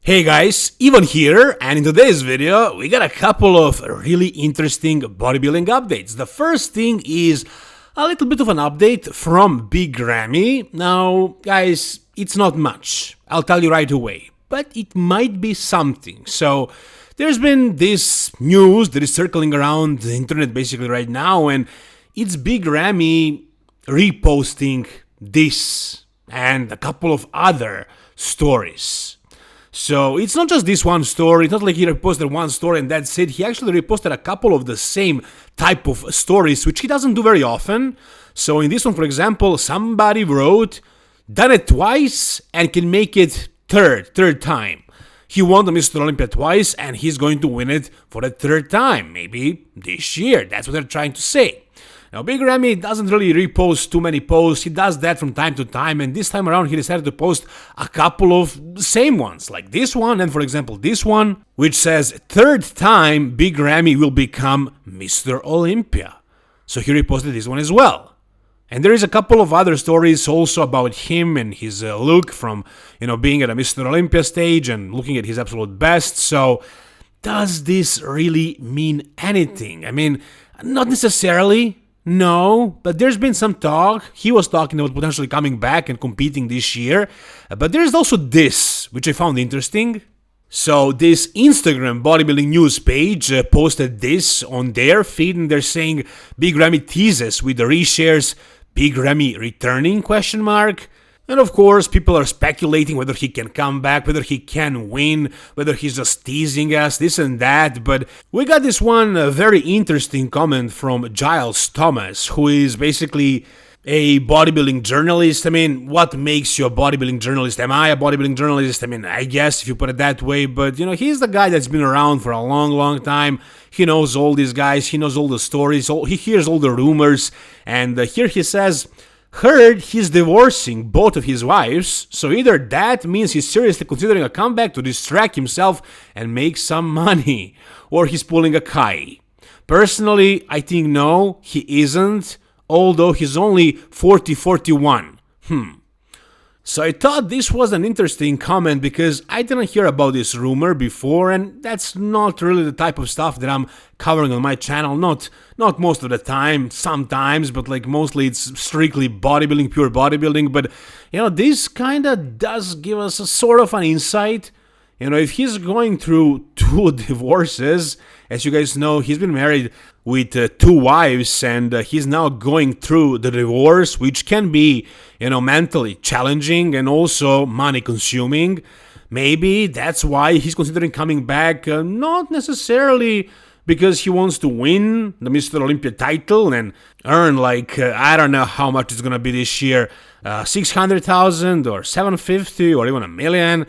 Hey guys, Ivan here, and in today's video we got a couple of really interesting bodybuilding updates. The first thing is a little bit of an update from Big Ramy. Now guys, it's not much, I'll tell you right away, but it might be something. So there's been this news that is circling around the internet basically right now, and it's Big Ramy reposting this and a couple of other stories. So it's not just this one story, it's not like he reposted one story and that's it. He actually reposted a couple of the same type of stories, which he doesn't do very often. So in this one, for example, somebody wrote, done it twice and can make it third time. He won the Mr. Olympia twice and he's going to win it for the third time, maybe this year. That's what they're trying to say. Now, Big Ramy doesn't really repost too many posts. He does that from time to time, and this time around he decided to post a couple of same ones, like this one, and for example this one, which says, third time Big Ramy will become Mr. Olympia. So he reposted this one as well. And there is a couple of other stories also about him and his look from, being at a Mr. Olympia stage and looking at his absolute best. So does this really mean anything? I mean, not necessarily. No, but there's been some talk. He was talking about potentially coming back and competing this year. But there's also this, which I found interesting. So this Instagram bodybuilding news page posted this on their feed, and they're saying Big Ramy Teases with the reshares, Big Ramy returning ? And of course, people are speculating whether he can come back, whether he can win, whether he's just teasing us, this and that. But we got this one very interesting comment from Giles Thomas, who is basically a bodybuilding journalist. I mean, what makes you a bodybuilding journalist? Am I a bodybuilding journalist? I mean, I guess if you put it that way. But, he's the guy that's been around for a long time. He knows all these guys. He knows all the stories. He hears all the rumors. And here he says, heard he's divorcing both of his wives, so either that means he's seriously considering a comeback to distract himself and make some money, or he's pulling a Kai. Personally, I think no, he isn't, although he's only 41. So I thought this was an interesting comment because I didn't hear about this rumor before, and that's not really the type of stuff that I'm covering on my channel. Not most of the time, sometimes, but like mostly it's strictly bodybuilding, pure bodybuilding. But this kind of does give us a sort of an insight. If he's going through 2 divorces, as you guys know, he's been married with 2 wives, and he's now going through the divorce, which can be, mentally challenging and also money consuming. Maybe that's why he's considering coming back, not necessarily because he wants to win the Mr. Olympia title and earn I don't know how much it's gonna be this year, 600,000 or 750 or even $1 million.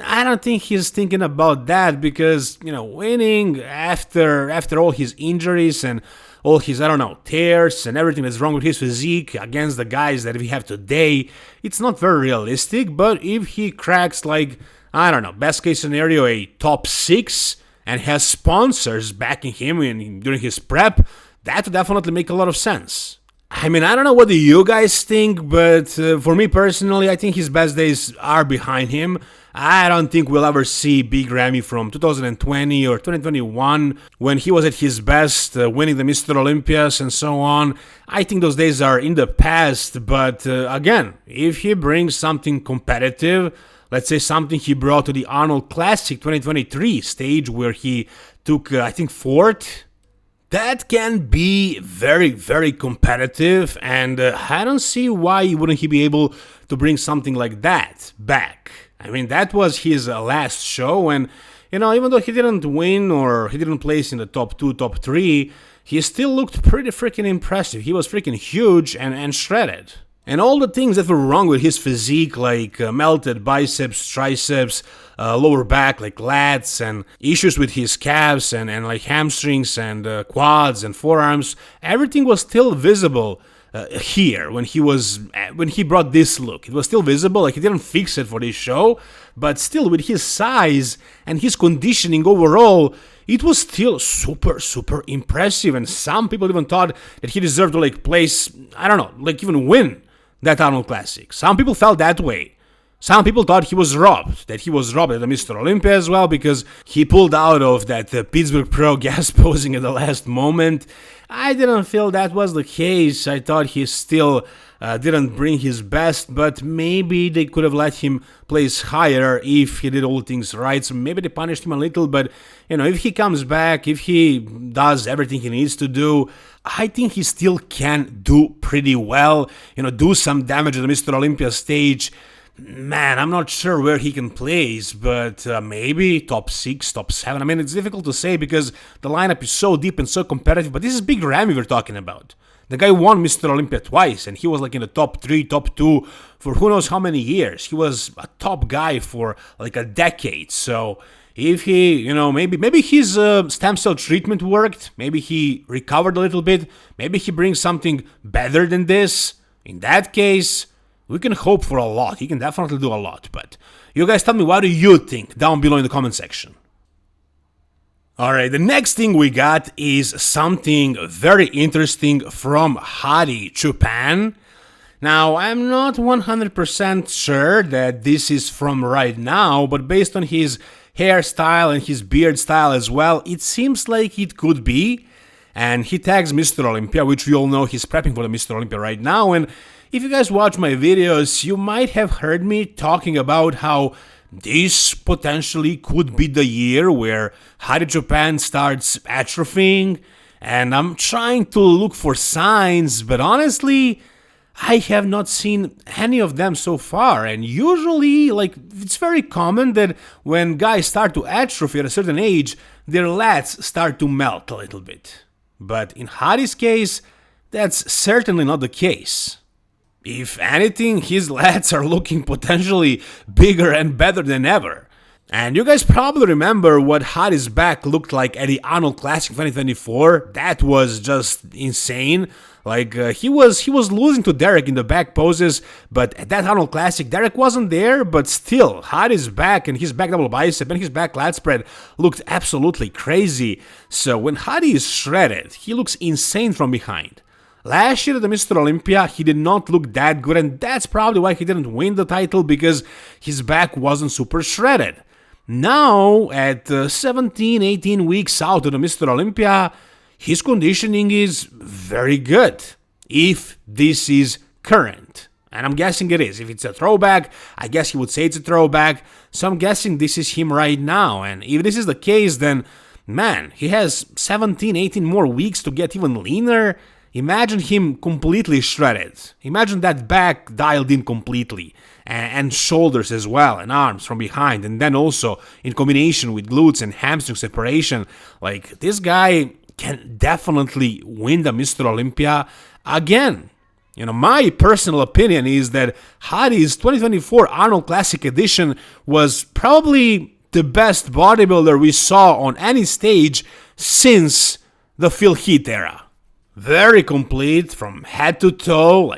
I don't think he's thinking about that because, winning after all his injuries and all his, tears and everything that's wrong with his physique against the guys that we have today, it's not very realistic. But if he cracks best case scenario, a top 6 and has sponsors backing him during his prep, that would definitely make a lot of sense. I mean, I don't know what do you guys think, but for me personally, I think his best days are behind him. I don't think we'll ever see Big Ramy from 2020 or 2021 when he was at his best, winning the Mr. Olympias and so on. I think those days are in the past, but again, if he brings something competitive, let's say something he brought to the Arnold Classic 2023 stage where he took, I think, 4th, that can be very, very competitive, and I don't see why wouldn't he be able to bring something like that back. I mean, that was his last show, and, even though he didn't win or he didn't place in the top 2, top 3, he still looked pretty freaking impressive. He was freaking huge and shredded. And all the things that were wrong with his physique, like melted biceps, triceps, lower back, like lats, and issues with his calves and hamstrings and quads and forearms, everything was still visible here when he brought this look. It was still visible, he didn't fix it for this show, but still with his size and his conditioning overall, it was still super, super impressive. And some people even thought that he deserved to place, even win that Arnold Classic. Some people felt that way. Some people thought he was robbed, that he was robbed at the Mr. Olympia as well, because he pulled out of that Pittsburgh Pro gas posing at the last moment. I didn't feel that was the case. I thought he still didn't bring his best, but maybe they could have let him place higher if he did all things right. So maybe they punished him a little, but if he comes back, if he does everything he needs to do, I think he still can do pretty well, do some damage at the Mr. Olympia stage. Man, I'm not sure where he can place, but maybe top 6, top 7. I mean, it's difficult to say because the lineup is so deep and so competitive, but this is Big Ramy we're talking about. The guy won Mr. Olympia twice, and he was like in the top 3, top 2 for who knows how many years. He was a top guy for like a decade. So if he, maybe his stem cell treatment worked, maybe he recovered a little bit, maybe he brings something better than this. In that case, we can hope for a lot. He can definitely do a lot. But you guys tell me, what do you think down below in the comment section? Alright, the next thing we got is something very interesting from Hadi, Japan. Now, I'm not 100% sure that this is from right now, but based on his hairstyle and his beard style as well, it seems like it could be. And he tags Mr. Olympia, which we all know he's prepping for the Mr. Olympia right now. And if you guys watch my videos, you might have heard me talking about how this potentially could be the year where Hadi Japan starts atrophying, and I'm trying to look for signs, but honestly, I have not seen any of them so far. And usually, it's very common that when guys start to atrophy at a certain age, their lats start to melt a little bit. But in Hadi's case, that's certainly not the case. If anything, his lats are looking potentially bigger and better than ever. And you guys probably remember what Hadi's back looked like at the Arnold Classic 2024. That was just insane. He was losing to Derek in the back poses, but at that Arnold Classic, Derek wasn't there, but still, Hadi's back and his back double bicep and his back lat spread looked absolutely crazy. So when Hadi is shredded, he looks insane from behind. Last year at the Mr. Olympia, he did not look that good, and that's probably why he didn't win the title, because his back wasn't super shredded. Now, at 17, 18 weeks out of the Mr. Olympia, his conditioning is very good, if this is current. And I'm guessing it is. If it's a throwback, I guess he would say it's a throwback, so I'm guessing this is him right now. And if this is the case, then, man, he has 17, 18 more weeks to get even leaner. Imagine him completely shredded. Imagine that back dialed in completely. And shoulders as well, and arms from behind. And then also in combination with glutes and hamstring separation. This guy can definitely win the Mr. Olympia again. My personal opinion is that Hadi's 2024 Arnold Classic edition was probably the best bodybuilder we saw on any stage since the Phil Heath era. Very complete from head to toe,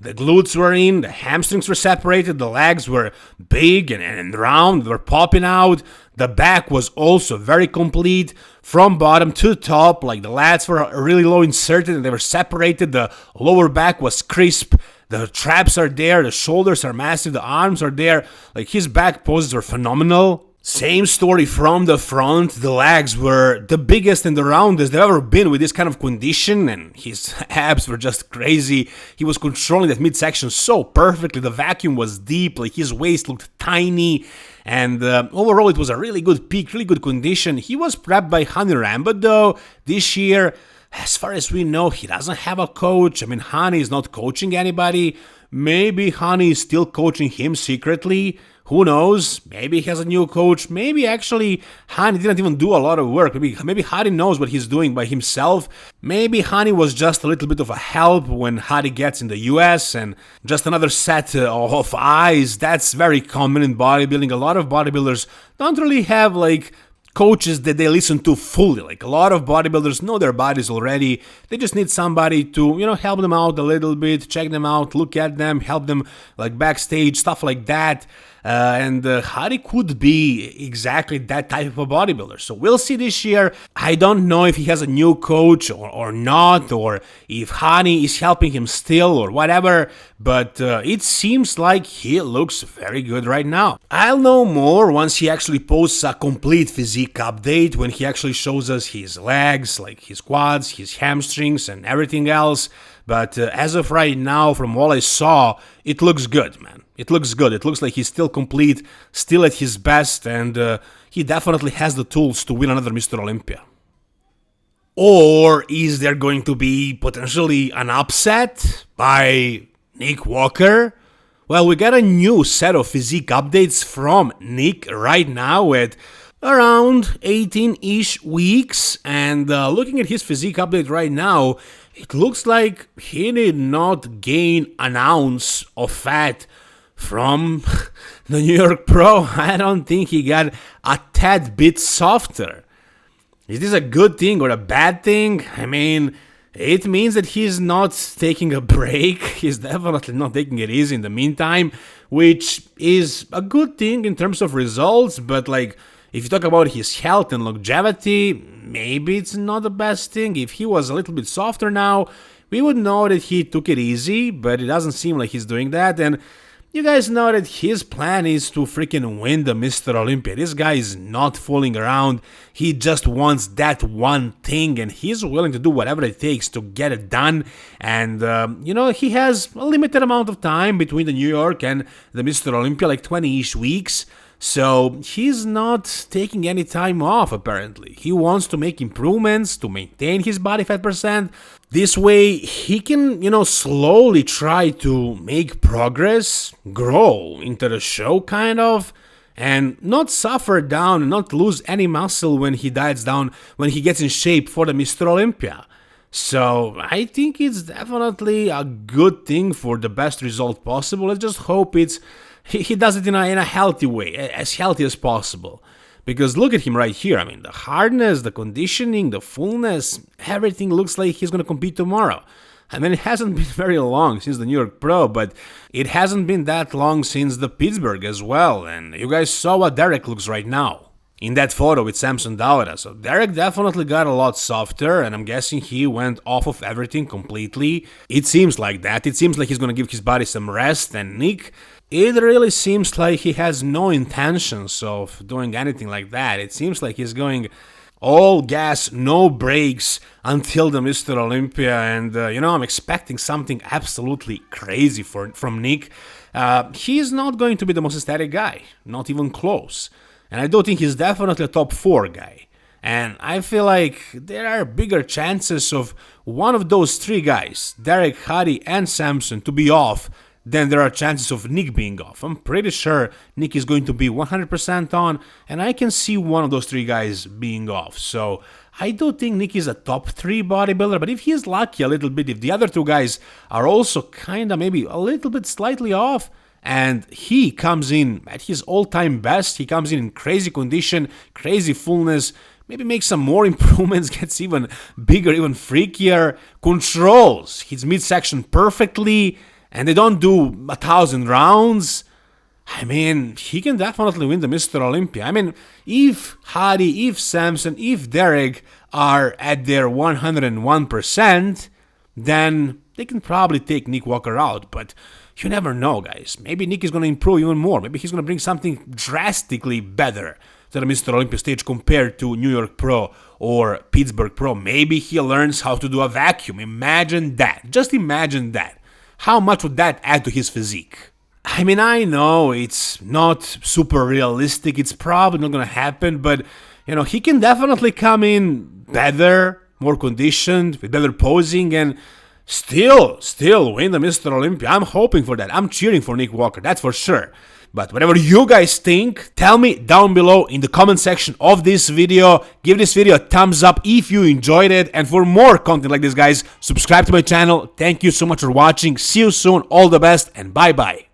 the glutes were in, the hamstrings were separated, the legs were big and round, they were popping out. The back was also very complete from bottom to top, the lats were really low inserted and they were separated, the lower back was crisp, the traps are there, the shoulders are massive, the arms are there, his back poses were phenomenal. Same story from the front, the legs were the biggest and the roundest they've ever been with this kind of condition, and his abs were just crazy. He was controlling that midsection so perfectly, the vacuum was deep, his waist looked tiny, and overall it was a really good peak, really good condition. He was prepped by Hani Rambod though. This year, as far as we know, he doesn't have a coach. I mean, Hani is not coaching anybody. Maybe Hani is still coaching him secretly. Who knows? Maybe he has a new coach. Maybe actually Hani didn't even do a lot of work. Maybe Hadi knows what he's doing by himself. Maybe Hani was just a little bit of a help when Hadi gets in the US and just another set of eyes. That's very common in bodybuilding. A lot of bodybuilders don't really have coaches that they listen to fully. Like, a lot of bodybuilders know their bodies already. They just need somebody to, help them out a little bit, check them out, look at them, help them like backstage, stuff like that. And Hadi could be exactly that type of a bodybuilder. So we'll see this year. I don't know if he has a new coach or not, or if Hadi is helping him still or whatever, but it seems like he looks very good right now. I'll know more once he actually posts a complete physique update, when he actually shows us his legs, like his quads, his hamstrings, and everything else. But as of right now, from all I saw, it looks good, man. It looks good. It looks like he's still complete, still at his best, and he definitely has the tools to win another Mr. Olympia. Or is there going to be potentially an upset by Nick Walker? Well, we got a new set of physique updates from Nick right now at around 18-ish weeks, and looking at his physique update right now, it looks like he did not gain an ounce of fat from the New York Pro. I don't think he got a tad bit softer. Is this a good thing or a bad thing? I mean, it means that he's not taking a break. He's definitely not taking it easy in the meantime, which is a good thing in terms of results, but like, if you talk about his health and longevity, maybe it's not the best thing. If he was a little bit softer now, we would know that he took it easy, but it doesn't seem like he's doing that. And you guys know that his plan is to freaking win the Mr. Olympia. This guy is not fooling around. He just wants that one thing, and he's willing to do whatever it takes to get it done. And, he has a limited amount of time between the New York and the Mr. Olympia, like 20-ish weeks. So he's not taking any time off, apparently. He wants to make improvements to maintain his body fat percent. This way, he can, slowly try to make progress, grow into the show, kind of, and not suffer down and not lose any muscle when he diets down, when he gets in shape for the Mr. Olympia. So I think it's definitely a good thing for the best result possible. Let's just hope he does it in a healthy way, as healthy as possible. Because look at him right here. I mean, the hardness, the conditioning, the fullness, everything looks like he's going to compete tomorrow. I mean, it hasn't been very long since the New York Pro, but it hasn't been that long since the Pittsburgh as well. And you guys saw what Derek looks right now in that photo with Samson Dawada. So Derek definitely got a lot softer, and I'm guessing he went off of everything completely. It seems like that. It seems like he's going to give his body some rest. And Nick, it really seems like he has no intentions of doing anything like that. It seems like he's going all gas, no brakes until the Mr. Olympia. And, I'm expecting something absolutely crazy from Nick. He's not going to be the most aesthetic guy, not even close. And I do think he's definitely a top 4 guy. And I feel like there are bigger chances of one of those 3 guys, Derek, Hadi, and Samson, to be off than there are chances of Nick being off. I'm pretty sure Nick is going to be 100% on, and I can see one of those 3 guys being off. So I do think Nick is a top 3 bodybuilder, but if he's lucky a little bit, if the other 2 guys are also kind of maybe a little bit slightly off, and he comes in at his all-time best, he comes in crazy condition, crazy fullness, maybe makes some more improvements, gets even bigger, even freakier, controls his midsection perfectly, and they don't do 1,000 rounds, I mean, he can definitely win the Mr. Olympia. I mean, if Hadi, if Samson, if Derek are at their 101%, then they can probably take Nick Walker out, but you never know, guys. Maybe Nick is going to improve even more. Maybe he's going to bring something drastically better to the Mr. Olympia stage compared to New York Pro or Pittsburgh Pro. Maybe he learns how to do a vacuum. Imagine that. Just imagine that. How much would that add to his physique? I mean, I know it's not super realistic. It's probably not going to happen, but, he can definitely come in better, more conditioned, with better posing, and still win the Mr. Olympia. I'm hoping for that. I'm cheering for Nick Walker, that's for sure. But whatever you guys think, tell me down below in the comment section of this video. Give this video a thumbs up if you enjoyed it. And for more content like this, guys, subscribe to my channel. Thank you so much for watching. See you soon. All the best and bye-bye.